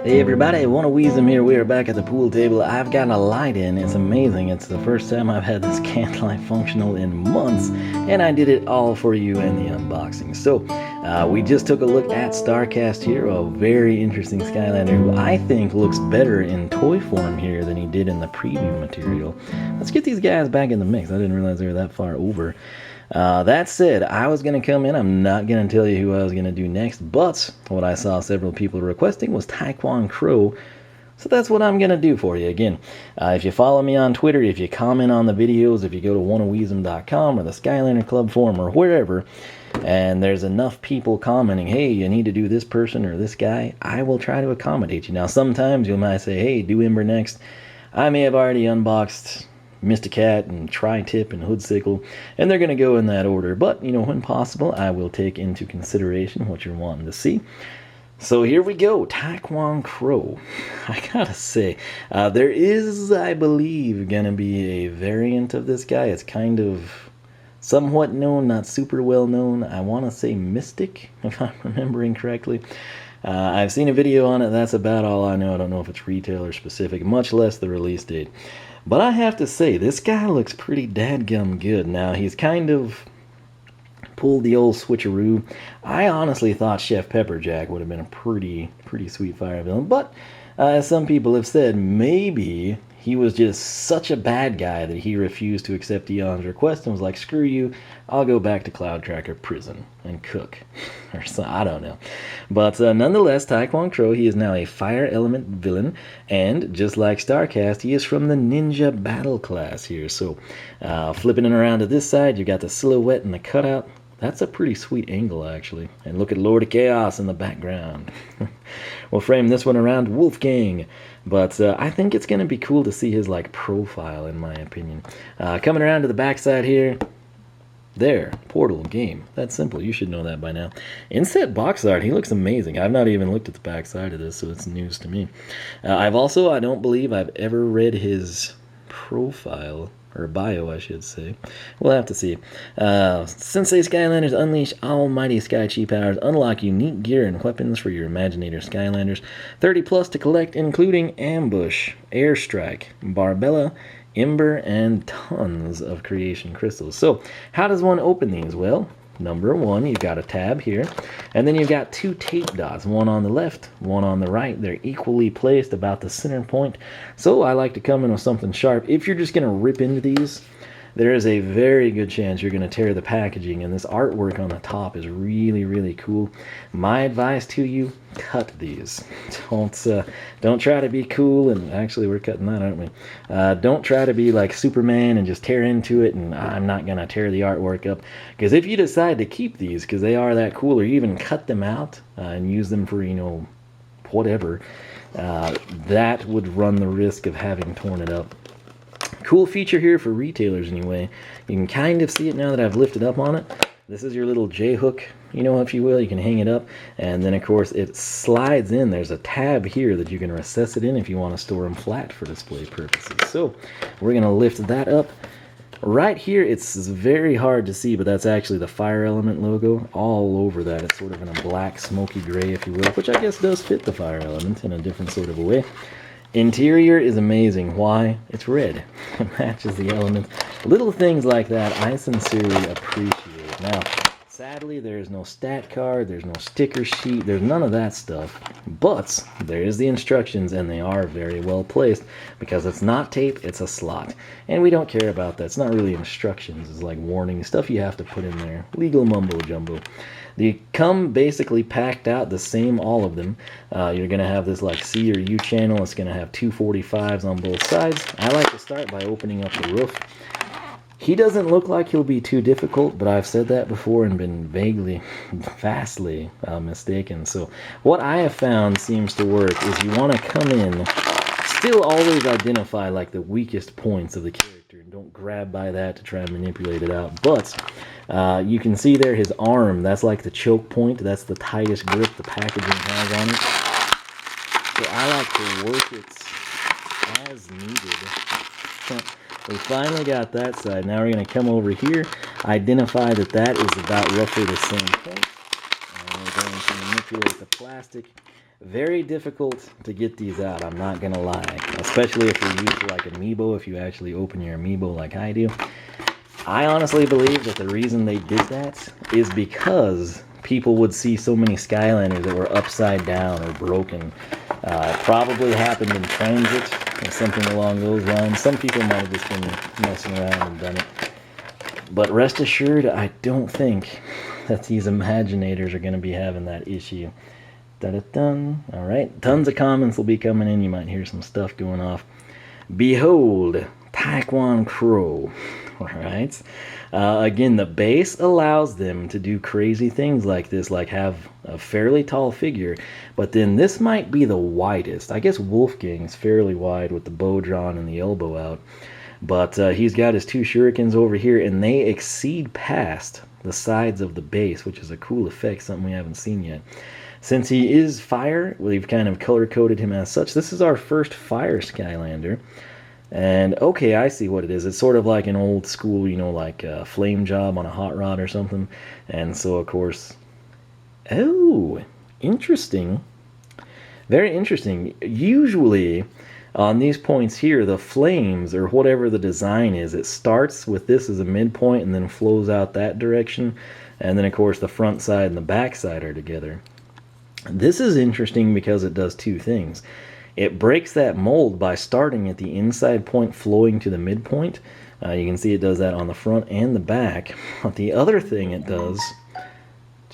Hey everybody, One of Wiisdom here. We are back at the pool table. I've gotten a light in. It's amazing. It's the first time I've had this candlelight functional in months, and I did it all for you in the unboxing. So, we just took a look at Starcast here, a very interesting Skylander who I think looks better in toy form here than he did in the preview material. Let's get these guys back in the mix. I didn't realize they were that far over. That said, I was going to come in. I'm not going to tell you who I was going to do next, but what I saw several people requesting was Tae Kwon Crow. So that's what I'm going to do for you. Again, if you follow me on Twitter, if you comment on the videos, if you go to oneofwiisdom.com or the Skylander Club Forum or wherever, and there's enough people commenting, hey, you need to do this person or this guy, I will try to accommodate you. Now, sometimes you might say, hey, do Ember next. I may have already unboxed Mr. Cat and Tri-Tip and Hoodsickle, and they're going to go in that order. But, when possible, I will take into consideration what you're wanting to see. So here we go, Tae Kwon Crow. I gotta say, there is, I believe, going to be a variant of this guy. It's kind of somewhat known, not super well known. I want to say Mystic, if I'm remembering correctly. I've seen a video on it. That's about all I know. I don't know if it's retailer specific, much less the release date. But I have to say, this guy looks pretty dadgum good. Now, he's kind of pulled the old switcheroo. I honestly thought Chef Pepperjack would have been a pretty sweet fire villain. But, as some people have said, maybe he was just such a bad guy that he refused to accept Eon's request and was like, screw you, I'll go back to Cloud Tracker prison and cook. Or so, I don't know. But nonetheless, Tae Kwon Crow, he is now a fire element villain, and just like Starcast, he is from the Ninja Battle class here. So, flipping it around to this side, you got the silhouette and the cutout. That's a pretty sweet angle, actually. And look at Lord of Chaos in the background. We'll frame this one around Wolfgang. But I think it's going to be cool to see his, profile, in my opinion. Coming around to the backside here. There. Portal game. That's simple. You should know that by now. Inset box art. He looks amazing. I've not even looked at the backside of this, so it's news to me. I don't believe I've ever read his profile. Or bio, I should say. We'll have to see. Sensei Skylanders unleash almighty Sky Chi powers. Unlock unique gear and weapons for your Imaginator Skylanders. 30 plus to collect, including Ambush, Airstrike, Barbella, Ember, and tons of creation crystals. So, how does one open these? Well, number one, you've got a tab here, and then you've got two tape dots, one on the left, one on the right. They're equally placed about the center point, so I like to come in with something sharp. If you're just going to rip into these, there is a very good chance you're going to tear the packaging, and this artwork on the top is really cool. My advice to you, cut these. Don't try to be cool, and actually we're cutting that, aren't we? Don't try to be like Superman and just tear into it, and I'm not going to tear the artwork up, because if you decide to keep these, because they are that cool, or you even cut them out and use them for, whatever, that would run the risk of having torn it up. Cool feature here for retailers anyway. You can kind of see it now that I've lifted up on it. This is your little J-hook, if you will. You can hang it up, and then of course it slides in. There's a tab here that you can recess it in if you want to store them flat for display purposes. So we're going to lift that up. Right here, it's very hard to see, but that's actually the Fire Element logo all over that. It's sort of in a black, smoky gray, if you will, which I guess does fit the Fire Element in a different sort of a way. Interior is amazing. Why? It's red. It matches the element. Little things like that I sincerely appreciate. Now, sadly, there's no stat card, there's no sticker sheet, there's none of that stuff. But there is the instructions, and they are very well placed, because it's not tape, it's a slot. And we don't care about that. It's not really instructions. It's like warning stuff you have to put in there. Legal mumbo jumbo. They come basically packed out the same, all of them. You're going to have this like C or U channel. It's going to have 245s on both sides. I like to start by opening up the roof. He doesn't look like he'll be too difficult, but I've said that before and been vastly mistaken. So what I have found seems to work is you want to come in, still always identify like the weakest points of the character, and don't grab by that to try and manipulate it out. But you can see there his arm, that's like the choke point, that's the tightest grip the packaging has on it. So I like to work it as needed. We finally got that side. Now we're going to come over here, identify that that is about roughly the same point. And we're going to manipulate the plastic Very difficult to get these out, I'm not gonna lie. Especially if you're used to like Amiibo, if you actually open your Amiibo like I do. I honestly believe that the reason they did that is because people would see so many Skylanders that were upside down or broken. It probably happened in transit or something along those lines. Some people might have just been messing around and done it. But rest assured, I don't think that these Imaginators are going to be having that issue. Dun-dun-dun. All right, tons of comments will be coming in. You might hear some stuff going off. Behold, Tae Kwon Crow. All right. Again, the base allows them to do crazy things like this, like have a fairly tall figure. But then this might be the widest. I guess Wolfgang's fairly wide with the bow drawn and the elbow out. But he's got his 2 shurikens over here, and they exceed past the sides of the base, which is a cool effect, something we haven't seen yet. Since he is fire, we've kind of color-coded him as such. This is our first fire Skylander. And, okay, I see what it is. It's sort of like an old school, you know, like a flame job on a hot rod or something. And so, of course... Oh, interesting. Very interesting. Usually, on these points here, the flames, or whatever the design is, it starts with this as a midpoint and then flows out that direction. And then, of course, the front side and the back side are together. This is interesting because it does 2 things. It breaks that mold by starting at the inside point flowing to the midpoint. You can see it does that on the front and the back. But the other thing it does,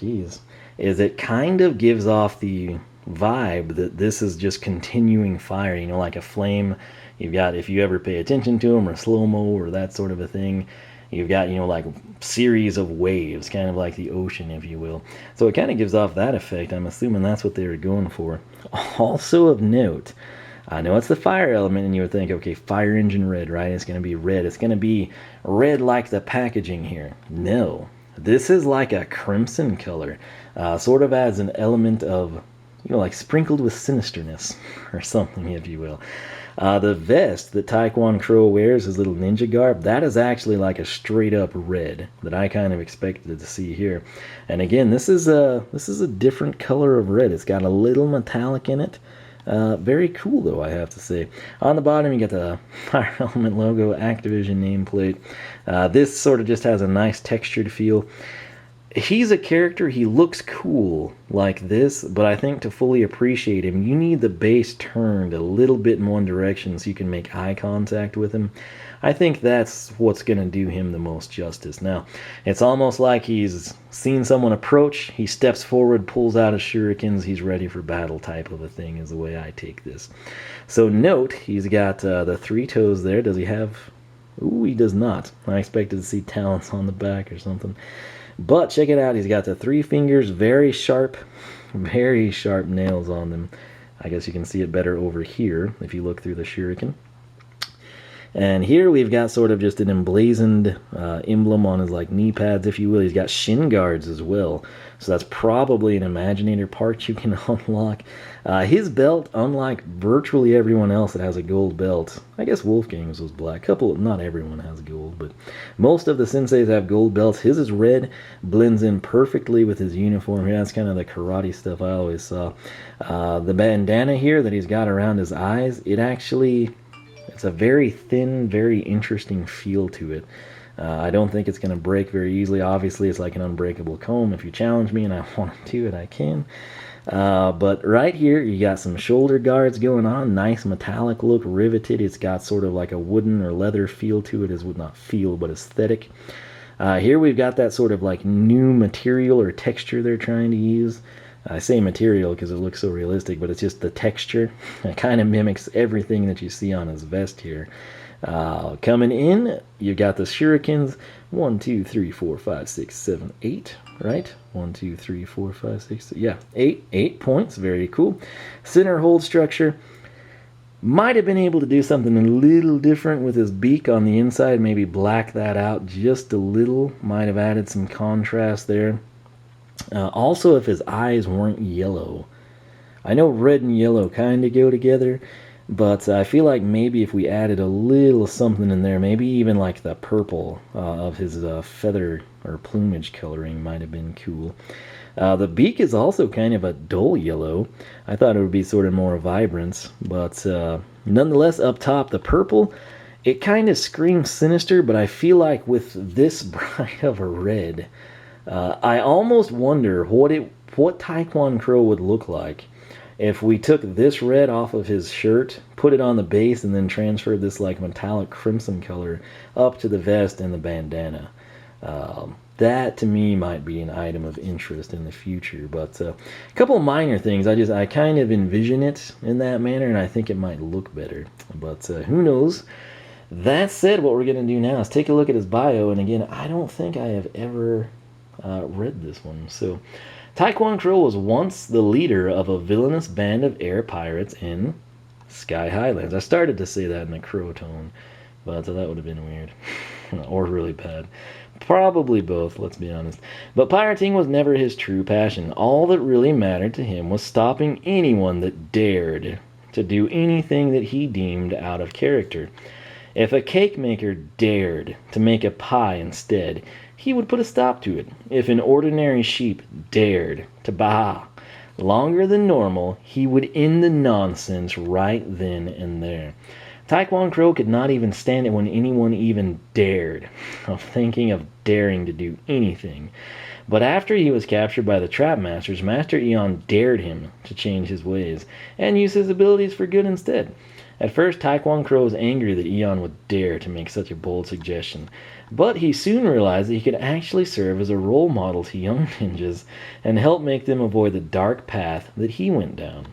is it kind of gives off the vibe that this is just continuing fire, you know, like a flame. You've got, if you ever pay attention to them, or slow-mo or that sort of a thing, you've got, you know, like a series of waves, kind of like the ocean, if you will. So it kind of gives off that effect. I'm assuming that's what they were going for. Also of note, I know it's the fire element, and you would think, okay, fire engine red, right? It's going to be red. It's going to be red like the packaging here. No, this is like a crimson color. Sort of adds an element of, you know, like sprinkled with sinisterness or something, if you will. The vest that Tae Kwon Crow wears, his little ninja garb, that is actually like a straight up red that I kind of expected to see here. And again, this is a different color of red. It's got a little metallic in it. Very cool though, I have to say. On the bottom you get the Fire Element logo, Activision nameplate. This sort of just has a nice textured feel. He's a character, he looks cool like this, but I think to fully appreciate him, you need the base turned a little bit in one direction so you can make eye contact with him. I think that's what's going to do him the most justice. Now, it's almost like he's seen someone approach, he steps forward, pulls out his shurikens, he's ready for battle type of a thing is the way I take this. So note, he's got the 3 toes there. Does he have... Ooh, he does not. I expected to see talons on the back or something. But check it out, he's got the 3 fingers, very sharp nails on them. I guess you can see it better over here if you look through the shuriken. And here we've got sort of just an emblazoned emblem on his like knee pads, if you will. He's got shin guards as well. So that's probably an Imaginator part you can unlock. His belt, unlike virtually everyone else that has a gold belt, I guess Wolfgang's was black. Not everyone has gold, but most of the senseis have gold belts. His is red, blends in perfectly with his uniform here. That's kind of the karate stuff I always saw. The bandana here that he's got around his eyes, it's a very thin, very interesting feel to it. I don't think it's going to break very easily. Obviously, it's like an unbreakable comb. If you challenge me and I want to do it, I can. But right here, you got some shoulder guards going on. Nice metallic look, riveted. It's got sort of like a wooden or leather feel to it. Not feel, but aesthetic. Here we've got that sort of like new material or texture they're trying to use. I say material because it looks so realistic, but it's just the texture. It kind of mimics everything that you see on his vest here. Coming in, you got the shurikens. 1, 2, 3, 4, 5, 6, 7, 8, right? 1, 2, 3, 4, 5, 6, yeah, 8 points. Very cool. Center hold structure. Might have been able to do something a little different with his beak on the inside. Maybe black that out just a little. Might have added some contrast there. Also, if his eyes weren't yellow. I know red and yellow kind of go together, But I feel like maybe if we added a little something in there, maybe even like the purple of his feather or plumage coloring might have been cool. The beak is also kind of a dull yellow. I thought it would be sort of more vibrant, but nonetheless, up top, the purple, it kind of screams sinister, but I feel like with this bright of a red, I almost wonder what Tae Kwon Crow would look like if we took this red off of his shirt, put it on the base, and then transferred this like metallic crimson color up to the vest and the bandana. That to me might be an item of interest in the future. But a couple of minor things. I kind of envision it in that manner, and I think it might look better. But who knows? That said, what we're going to do now is take a look at his bio. And again, I don't think I have ever read this one. So, Tae Kwon Crow was once the leader of a villainous band of air pirates in Sky Highlands. I started to say that in a crow tone, but that would have been weird. Or really bad. Probably both, let's be honest. But pirating was never his true passion. All that really mattered to him was stopping anyone that dared to do anything that he deemed out of character. If a cake maker dared to make a pie instead, he would put a stop to it. If an ordinary sheep dared to baa longer than normal, he would end the nonsense right then and there. Tae Kwon Crow could not even stand it when anyone even dared of thinking of daring to do anything. But after he was captured by the Trap Masters, Master Eon dared him to change his ways and use his abilities for good instead. At first, Tae Kwon Crow was angry that Eon would dare to make such a bold suggestion, but he soon realized that he could actually serve as a role model to young ninjas and help make them avoid the dark path that he went down.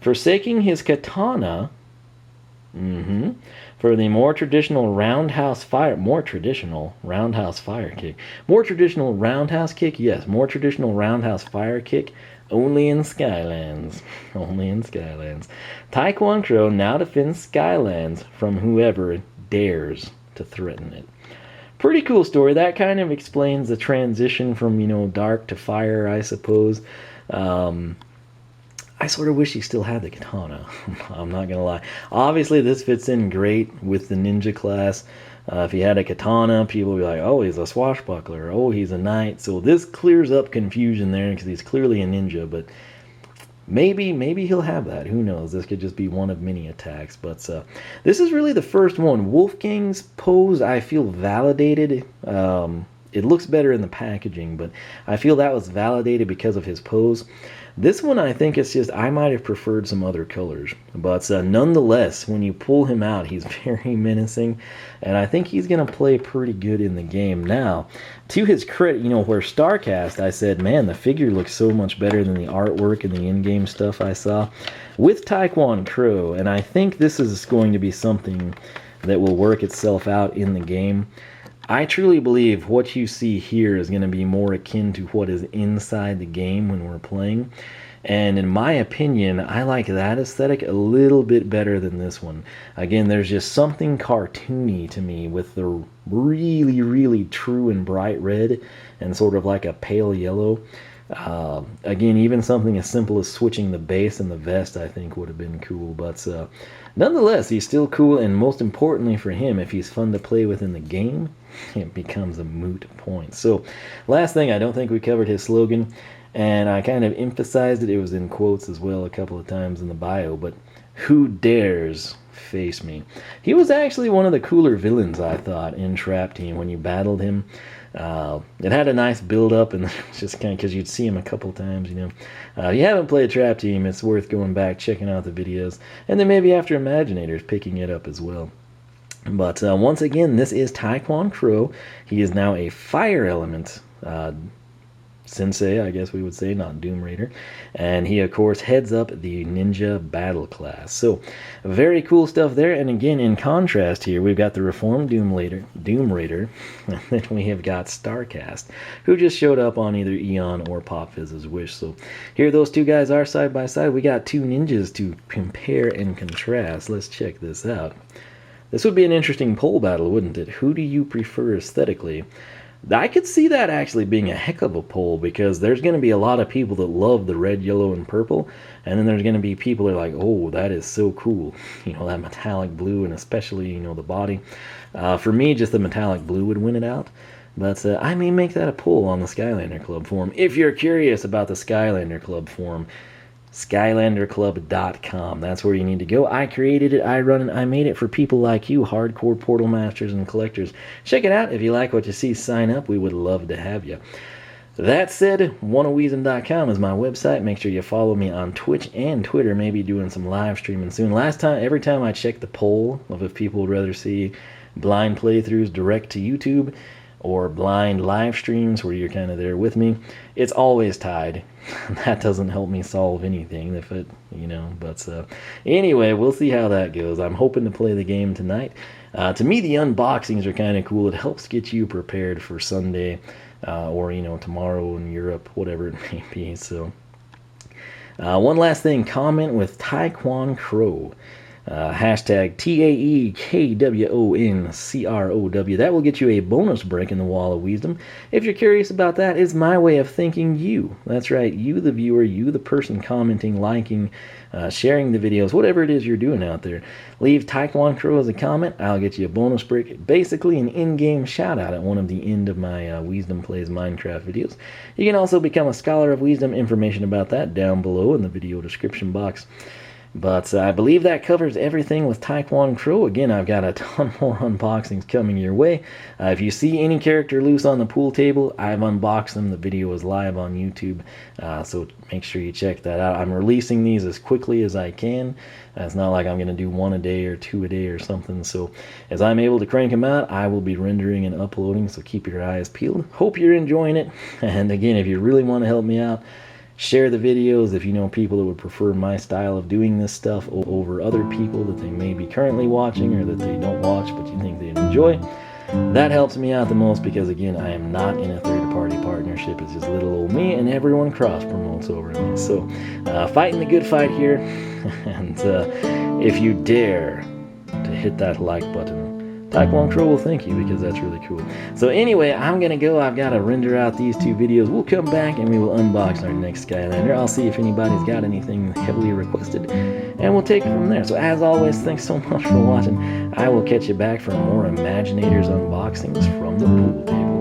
Forsaking his katana for the more traditional roundhouse fire kick, yes, more traditional roundhouse fire kick, only in Skylands. Tae Kwon Crow now defends Skylands from whoever dares to threaten it. Pretty cool story. That kind of explains the transition from, dark to fire, I suppose. I sort of wish he still had the katana. I'm not going to lie. Obviously, this fits in great with the ninja class. If he had a katana, people would be like, oh, he's a swashbuckler. Oh, he's a knight. So this clears up confusion there because he's clearly a ninja. But maybe he'll have that. Who knows? This could just be one of many attacks. But this is really the first one. Wolfgang's pose, I feel validated. It looks better in the packaging, but I feel that was validated because of his pose. This one, I think it's just, I might have preferred some other colors. But nonetheless, when you pull him out, he's very menacing. And I think he's going to play pretty good in the game. Now, to his credit, where StarCast, I said, man, the figure looks so much better than the artwork and the in-game stuff I saw. With Tae Kwon Crow, and I think this is going to be something that will work itself out in the game. I truly believe what you see here is going to be more akin to what is inside the game when we're playing. And in my opinion, I like that aesthetic a little bit better than this one. Again, there's just something cartoony to me with the really, really true and bright red and sort of like a pale yellow. Again, even something as simple as switching the base and the vest I think would have been cool. But nonetheless, he's still cool, and most importantly for him, if he's fun to play with in the game, it becomes a moot point. So, last thing, I don't think we covered his slogan, and I kind of emphasized it. It was in quotes as well a couple of times in the bio, but who dares face me? He was actually one of the cooler villains, I thought, in Trap Team when you battled him. It had a nice build-up, and it's just kind of because you'd see him a couple times, If you haven't played Trap Team, it's worth going back, checking out the videos, and then maybe after Imaginators, picking it up as well. But once again, this is Tae Kwon Crow. He is now a fire element Sensei, I guess we would say, not Doom Raider. And he, of course, heads up the Ninja Battle class. So, very cool stuff there. And again, in contrast here, we've got the Reformed Doom Raider, and then we have got Starcast, who just showed up on either Eon or Pop Fizz's wish. So, here those two guys are side by side. We got two ninjas to compare and contrast. Let's check this out. This would be an interesting poll battle, wouldn't it? Who do you prefer aesthetically? I could see that actually being a heck of a poll, because there's going to be a lot of people that love the red, yellow, and purple, and then there's going to be people that are like, oh, that is so cool, that metallic blue, and especially, the body. For me, just the metallic blue would win it out. But I may make that a poll on the Skylander Club Forum. If you're curious about the Skylander Club Forum, SkylanderClub.com. That's where you need to go. I created it, I run it, I made it for people like you, hardcore portal masters and collectors. Check it out. If you like what you see, sign up. We would love to have you. That said, oneofwisdom.com is my website. Make sure you follow me on Twitch and Twitter. Maybe doing some live streaming soon. Every time I check the poll of if people would rather see blind playthroughs direct to YouTube or blind live streams where you're kind of there with me, it's always tied. That doesn't help me solve anything if it, but anyway, we'll see how that goes. I'm hoping to play the game tonight. To me, the unboxings are kind of cool. It helps get you prepared for Sunday or, tomorrow in Europe, whatever it may be. So one last thing, comment with Tae Kwon Crow. Hashtag TAEKWONCROW. That will get you a bonus brick in the Wall of Wisdom. If you're curious about that, it's my way of thanking you. That's right, you the viewer, you the person commenting, liking, sharing the videos, whatever it is you're doing out there. Leave Tae Kwon Crow as a comment. I'll get you a bonus brick, basically an in-game shout out at one of the end of my Wisdom Plays Minecraft videos. You can also become a Scholar of Wisdom. Information about that down below in the video description box. But I believe that covers everything with Tae Kwon Crow. Again, I've got a ton more unboxings coming your way. If you see any character loose on the pool table, I've unboxed them. The video is live on YouTube, so make sure you check that out. I'm releasing these as quickly as I can. It's not like I'm going to do one a day or two a day or something. So as I'm able to crank them out, I will be rendering and uploading, so keep your eyes peeled. Hope you're enjoying it. And again, if you really want to help me out, share the videos if you know people that would prefer my style of doing this stuff over other people that they may be currently watching or that they don't watch but you think they'd enjoy. That helps me out the most, because again, I am not in a third-party partnership. It's just little old me, and everyone cross-promotes over me. So fighting the good fight here. And if you dare to hit that like button, Tae Kwon Crow will thank you, because that's really cool. So anyway, I'm going to go. I've got to render out these two videos. We'll come back and we will unbox our next Skylander. I'll see if anybody's got anything heavily requested, and we'll take it from there. So as always, thanks so much for watching. I will catch you back for more Imaginators unboxings from the pool table.